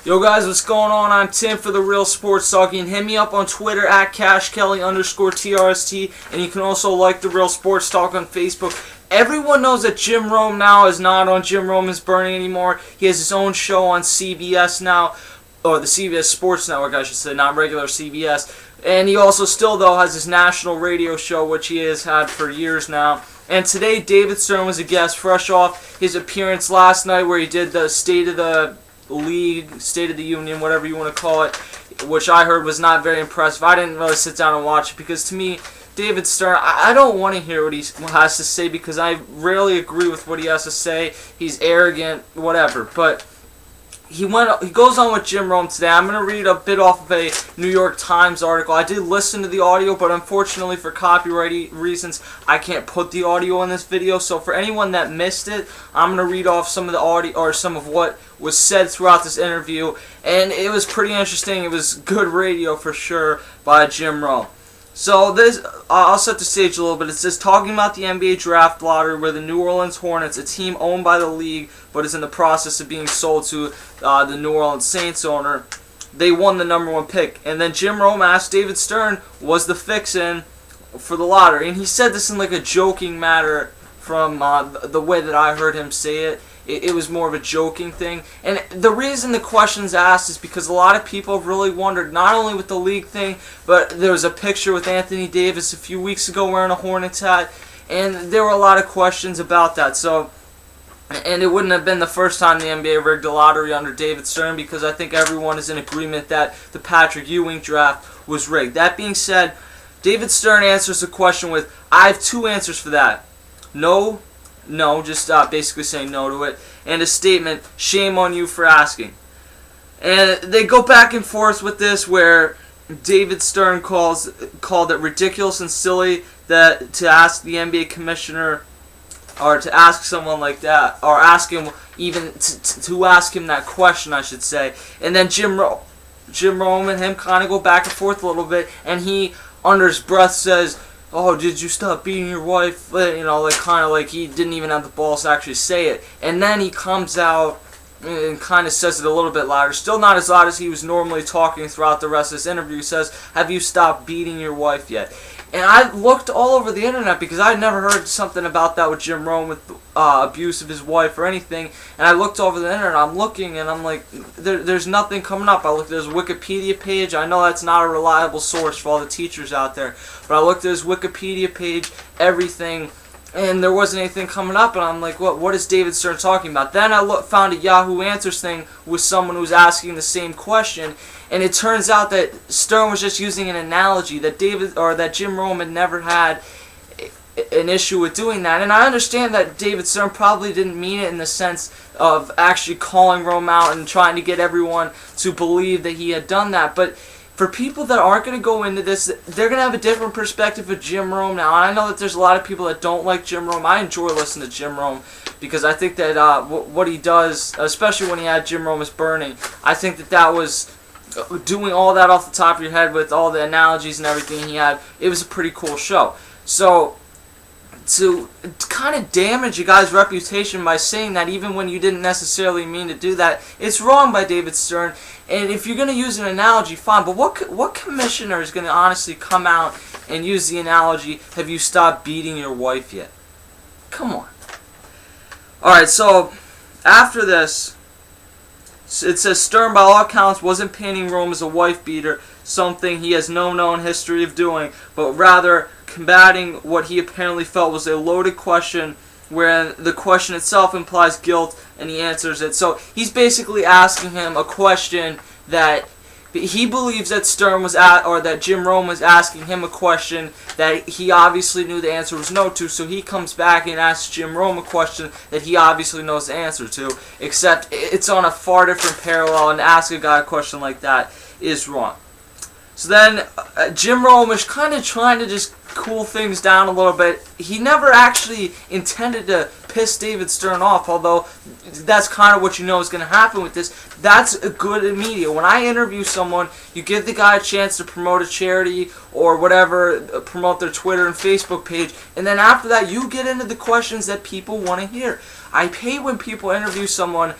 Yo guys, what's going on? I'm Tim for The Real Sports Talk. You can hit me up on Twitter at CashKelly_TRST, and you can also like The Real Sports Talk on Facebook. Everyone knows that Jim Rome now is not on Jim Rome is Burning anymore. He has his own show on CBS now, or the CBS Sports Network, I should say, not regular CBS. And he also still, though, has his national radio show, which he has had for years now. And today, David Stern was a guest, fresh off his appearance last night where he did the State of the League, State of the Union, whatever you want to call it, which I heard was not very impressive. I didn't really sit down and watch it because, to me, David Stern, I don't want to hear what he has to say because I rarely agree with what he has to say. He's arrogant, whatever. But he goes on with Jim Rome today. I'm going to read a bit off of a New York Times article. I did listen to the audio, but unfortunately for copyright reasons, I can't put the audio in this video. So for anyone that missed it, I'm going to read off some of the audio, or some of what was said throughout this interview. And it was pretty interesting. It was good radio for sure by Jim Rome. So this, I'll set the stage a little bit. It says, talking about the NBA draft lottery where the New Orleans Hornets, a team owned by the league but is in the process of being sold to the New Orleans Saints owner, they won the #1 pick. And then Jim Rome asked David Stern, was the fix-in for the lottery? And he said this in like a joking matter from the way that I heard him say it. It was more of a joking thing. And the reason the question's asked is because a lot of people have really wondered, not only with the league thing, but there was a picture with Anthony Davis a few weeks ago wearing a Hornets hat, and there were a lot of questions about that. So, and it wouldn't have been the first time the NBA rigged a lottery under David Stern, because I think everyone is in agreement that the Patrick Ewing draft was rigged. That being said, David Stern answers the question with, I have two answers for that. No, just basically saying no to it, and a statement, shame on you for asking. And they go back and forth with this, where David Stern called it ridiculous and silly that to ask the NBA commissioner, or to ask someone like that, or ask him even to ask him that question, I should say. And then Jim Rome and him kind of go back and forth a little bit, and he, under his breath, says, oh, did you stop beating your wife? You know, like kind of like he didn't even have the balls to actually say it. And then he comes out and kind of says it a little bit louder. Still not as loud as he was normally talking throughout the rest of this interview. He says, have you stopped beating your wife yet? And I looked all over the internet because I had never heard something about that with Jim Rome, with abuse of his wife or anything. And I looked over the internet, I'm looking, and I'm like, there's nothing coming up. I looked at his Wikipedia page. I know that's not a reliable source for all the teachers out there, but I looked at his Wikipedia page, everything, and there wasn't anything coming up. And I'm like, what is David Stern talking about? Then I found a Yahoo Answers thing with someone who was asking the same question, and it turns out that Stern was just using an analogy that Jim Rome had never had an issue with doing that. And I understand that David Stern probably didn't mean it in the sense of actually calling Rome out and trying to get everyone to believe that he had done that. But for people that aren't going to go into this, they're going to have a different perspective of Jim Rome now. And I know that there's a lot of people that don't like Jim Rome. I enjoy listening to Jim Rome because I think that what he does, especially when he had Jim Rome is Burning, I think that was doing all that off the top of your head with all the analogies and everything he had. It was a pretty cool show. So to kind of damage a guy's reputation by saying that even when you didn't necessarily mean to do that, it's wrong by David Stern. And if you're going to use an analogy, fine, but what commissioner is going to honestly come out and use the analogy, have you stopped beating your wife yet? Come on. Alright, so after this, it says Stern, by all accounts, wasn't painting Rome as a wife beater, something he has no known history of doing, but rather combating what he apparently felt was a loaded question, where the question itself implies guilt, and he answers it. So he's basically asking him a question that he believes that Stern was or that Jim Rome was asking him a question that he obviously knew the answer was no to. So he comes back and asks Jim Rome a question that he obviously knows the answer to, except it's on a far different parallel, and to ask a guy a question like that is wrong. So then Jim Rome is kind of trying to just cool things down a little bit. He never actually intended to piss David Stern off, although that's kind of what you know is going to happen with this. That's a good media. When I interview someone, you give the guy a chance to promote a charity or whatever, promote their Twitter and Facebook page, and then after that you get into the questions that people want to hear. I hate when people interview someone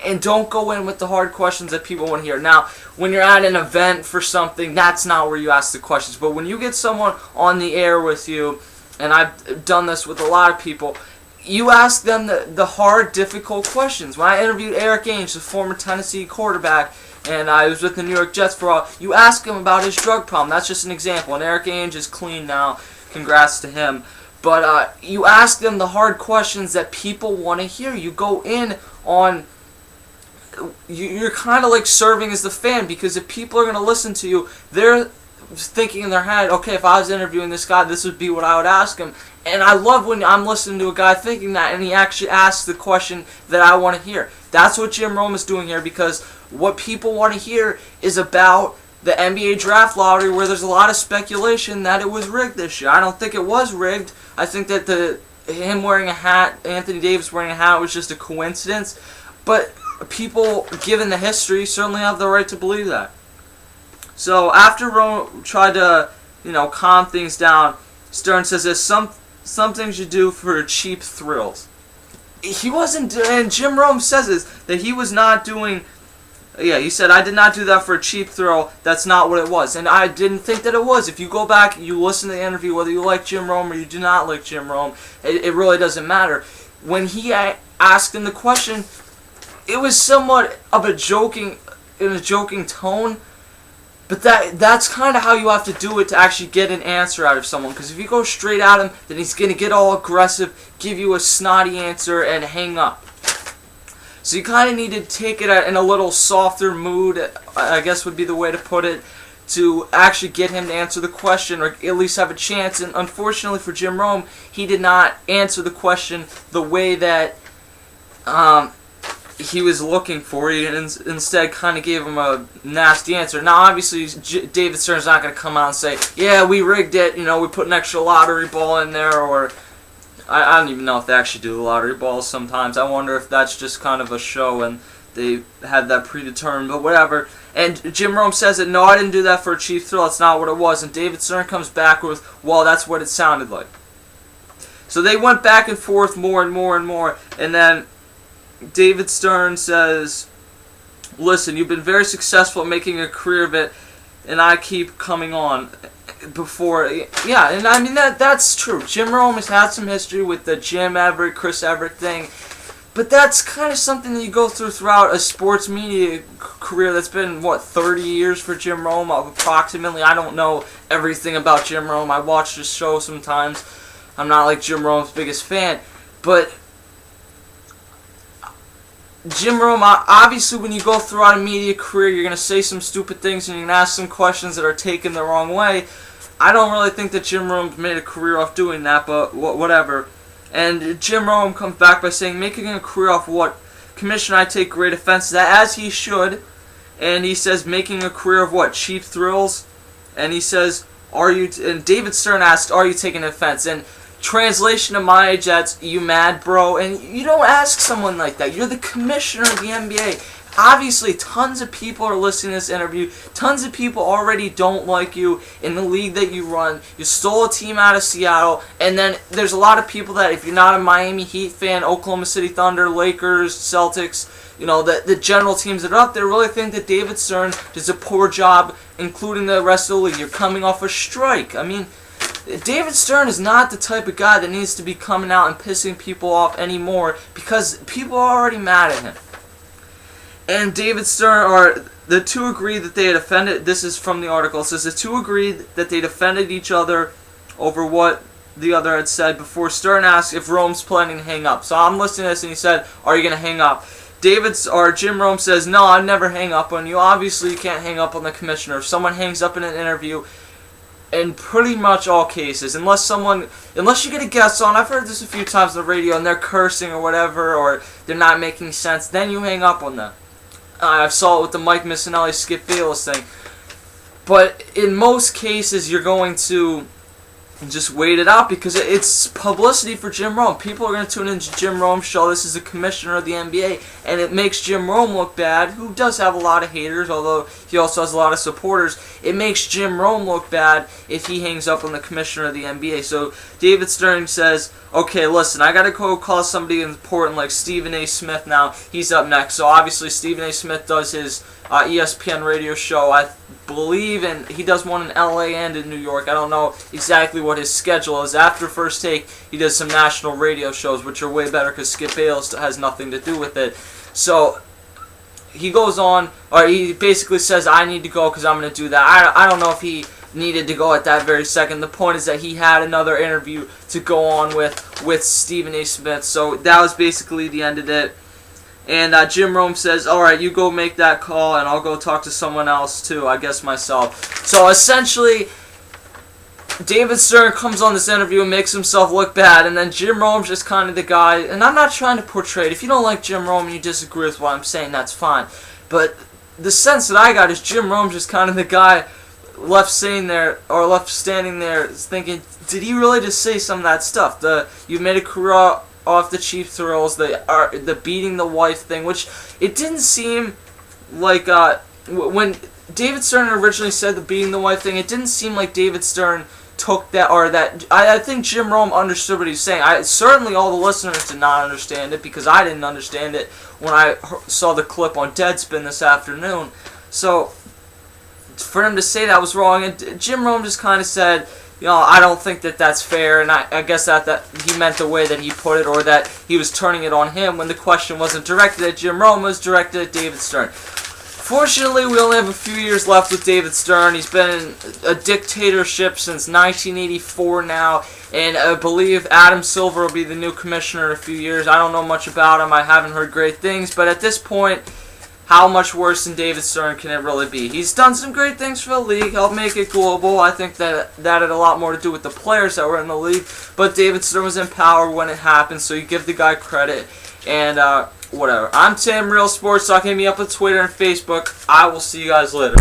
and don't go in with the hard questions that people want to hear. Now, when you're at an event for something, that's not where you ask the questions. But when you get someone on the air with you, and I've done this with a lot of people, you ask them the hard, difficult questions. When I interviewed Eric Ainge, the former Tennessee quarterback, and I was with the New York Jets for a while, you ask him about his drug problem. That's just an example. And Eric Ainge is clean now. Congrats to him. But you ask them the hard questions that people want to hear. You go in on... You're kind of like serving as the fan, because if people are going to listen to you, they're thinking in their head, okay, if I was interviewing this guy, this would be what I would ask him. And I love when I'm listening to a guy thinking that, and he actually asks the question that I want to hear. That's what Jim Rome is doing here, because what people want to hear is about the NBA draft lottery, where there's a lot of speculation that it was rigged this year. I don't think it was rigged. I think that him wearing a hat, Anthony Davis wearing a hat, was just a coincidence. But people, given the history, certainly have the right to believe that. So after Rome tried to, calm things down, Stern says there's some things you do for cheap thrills. He wasn't, and Jim Rome says this, that he was not doing, he said, I did not do that for a cheap thrill. That's not what it was. And I didn't think that it was. If you go back, you listen to the interview, whether you like Jim Rome or you do not like Jim Rome, it really doesn't matter. When he asked him the question, it was somewhat of a joking tone, but that's kind of how you have to do it to actually get an answer out of someone. Because if you go straight at him, then he's going to get all aggressive, give you a snotty answer, and hang up. So you kind of need to take it in a little softer mood, I guess would be the way to put it, to actually get him to answer the question, or at least have a chance. And unfortunately for Jim Rome, he did not answer the question the way that he was looking for. He instead kind of gave him a nasty answer. Now, obviously, David Stern's not going to come out and say, yeah, we rigged it, we put an extra lottery ball in there, or I don't even know if they actually do the lottery balls sometimes. I wonder if that's just kind of a show and they had that predetermined, but whatever. And Jim Rome says that, no, I didn't do that for a cheap thrill. That's not what it was. And David Stern comes back with, well, that's what it sounded like. So they went back and forth more and more and more. And then David Stern says, listen, you've been very successful at making a career of it, and I keep coming on. Yeah, and I mean, that's true. Jim Rome has had some history with the Jim Everett, Chris Everett thing, but that's kind of something that you go throughout a sports media career that's been, 30 years for Jim Rome, approximately. I don't know everything about Jim Rome. I watch the show sometimes. I'm not like Jim Rome's biggest fan, but Jim Rome, obviously when you go throughout a media career, you're going to say some stupid things and you're going to ask some questions that are taken the wrong way. I don't really think that Jim Rome made a career off doing that, but whatever. And Jim Rome comes back by saying, making a career off what? Commissioner, I take great offense to that, as he should. And he says, making a career of what? Cheap thrills? And he says, and David Stern asked, are you taking offense? And translation to my age, that's, you mad, bro? And you don't ask someone like that. You're the commissioner of the NBA. Obviously, tons of people are listening to this interview. Tons of people already don't like you in the league that you run. You stole a team out of Seattle. And then there's a lot of people that, if you're not a Miami Heat fan, Oklahoma City Thunder, Lakers, Celtics, the general teams that are up there really think that David Stern does a poor job, including the rest of the league. You're coming off a strike. I mean, David Stern is not the type of guy that needs to be coming out and pissing people off anymore, because people are already mad at him. And David Stern, the two agreed that they had offended, this is from the article, it says the two agreed that they'd offended each other over what the other had said before Stern asked if Rome's planning to hang up. So I'm listening to this and he said, are you going to hang up? Jim Rome says, no, I'd never hang up on you. Obviously you can't hang up on the commissioner. If someone hangs up in an interview, in pretty much all cases, unless you get a guest on, I've heard this a few times on the radio, and they're cursing or whatever, or they're not making sense, then you hang up on them. I saw it with the Mike Missinelli, Skip Bayless thing. But in most cases, you're going to just wait it out, because it's publicity for Jim Rome. People are going to tune into Jim Rome's show. This is the commissioner of the NBA, and it makes Jim Rome look bad, who does have a lot of haters, although he also has a lot of supporters. It makes Jim Rome look bad if he hangs up on the commissioner of the NBA. So David Stern says, okay, listen, I got to go call somebody important like Stephen A. Smith now. He's up next. So obviously Stephen A. Smith does his ESPN radio show, I believe, and he does one in LA and in New York. I don't know exactly what his schedule is. After First Take, he does some national radio shows, which are way better because Skip Bayless has nothing to do with it. So he goes on, or he basically says, I need to go because I'm going to do that. I don't know if he needed to go at that very second. The point is that he had another interview to go on with Stephen A. Smith. So that was basically the end of it. And Jim Rome says, alright, you go make that call, and I'll go talk to someone else too, I guess myself. So essentially, David Stern comes on this interview and makes himself look bad, and then Jim Rome's just kind of the guy, and I'm not trying to portray it. If you don't like Jim Rome and you disagree with what I'm saying, that's fine. But the sense that I got is Jim Rome's just kind of the guy left standing there thinking, did he really just say some of that stuff? You made a career off the cheap thrills, the beating the wife thing, which it didn't seem like when David Stern originally said the beating the wife thing, it didn't seem like David Stern took that, or that I think Jim Rome understood what he was saying. Certainly all the listeners did not understand it, because I didn't understand it when I saw the clip on Deadspin this afternoon. So for him to say that was wrong, and Jim Rome just kind of said, I don't think that that's fair, and I guess that he meant the way that he put it, or that he was turning it on him when the question wasn't directed at Jim Rome, it was directed at David Stern. Fortunately, we only have a few years left with David Stern. He's been in a dictatorship since 1984 now, and I believe Adam Silver will be the new commissioner in a few years. I don't know much about him. I haven't heard great things, but at this point, how much worse than David Stern can it really be? He's done some great things for the league, helped make it global. I think that had a lot more to do with the players that were in the league, but David Stern was in power when it happened, so you give the guy credit, and whatever. I'm Tim, Real Sports Talk. Hit me up on Twitter and Facebook. I will see you guys later.